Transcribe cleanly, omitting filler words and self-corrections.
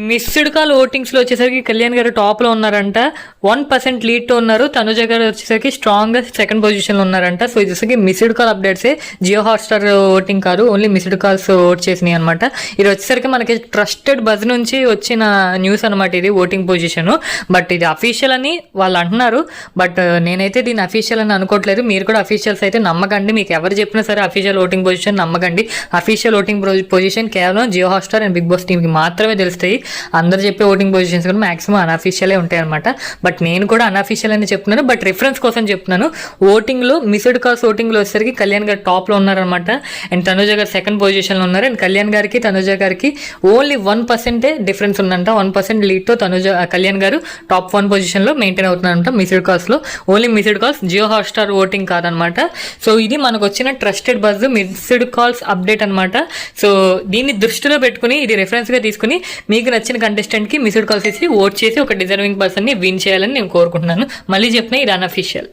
Missed call ఓటింగ్స్లో వచ్చేసరికి కళ్యాణ్ గారు టాప్లో ఉన్నారంట. 1% లీడ్తో ఉన్నారు. తనుజ గారు వచ్చేసరికి స్ట్రాంగ్గా సెకండ్ పొజిషన్లో ఉన్నారంట. సో ఇది వచ్చేసరికి మిస్డ్ కాల్ అప్డేట్సే, జియో హాట్స్టార్ ఓటింగ్ కాదు, ఓన్లీ మిస్డ్ కాల్స్ ఓట్ చేసినాయి అనమాట. ఇది వచ్చేసరికి మనకి ట్రస్టెడ్ బజ్ నుంచి వచ్చిన న్యూస్ అనమాట. ఇది ఓటింగ్ పొజిషన్, బట్ ఇది అఫీషియల్ అని వాళ్ళు అంటున్నారు. బట్ నేనైతే దీన్ని అఫీషియల్ అని అనుకోవట్లేదు. మీరు కూడా అఫీషియల్స్ అయితే నమ్మకండి. మీకు ఎవరు చెప్పినా సరే అఫీషియల్ ఓటింగ్ పొజిషన్ నమ్మకండి. అఫీషియల్ ఓటింగ్ పొజిషన్ కేవలం జియో హాట్స్టార్ అండ్ బిగ్ బాస్ టీమ్కి మాత్రమే తెలుస్తాయి. అందరు చెప్పే ఓటింగ్ పొజిషన్స్ కూడా మాక్సిమం అన్అఫీషియలే ఉంటాయి అనమాట. బట్ నేను కూడా అన్అఫీషియల్ అని చెప్తున్నాను, బట్ రిఫరెన్స్ కోసం చెప్తున్నాను. ఓటింగ్లో మిస్డ్ కాల్స్ ఓటింగ్లో వచ్చేసరికి కళ్యాణ్ గారు టాప్లో ఉన్నారనమాట. అండ్ తనుజ గారు సెకండ్ పొజిషన్లో ఉన్నారు. అండ్ కళ్యాణ్ గారికి తనుజ గారికి ఓన్లీ 1% డిఫరెన్స్ ఉందంట. 1% లీడ్తో కళ్యాణ్ గారు టాప్ 1 పొజిషన్లో మెయింటైన్ అవుతున్నారంట మిస్డ్ కాల్స్లో. Only missed calls, Jio Hotstar voting కాదనమాట. సో ఇది మనకు వచ్చిన trusted buzz missed calls update అనమాట. సో దీన్ని దృష్టిలో పెట్టుకుని, ఇది రెఫరెన్స్గా తీసుకుని మీకు నచ్చిన కంటెస్టెంట్కి మిస్డ్ కాల్స్ చేసి ఓట్ చేసి ఒక డిజర్వింగ్ పర్సన్ని విన్ చేయాలని నేను కోరుకుంటున్నాను. మళ్ళీ చెప్పిన ఇది అన్అఫీషియల్.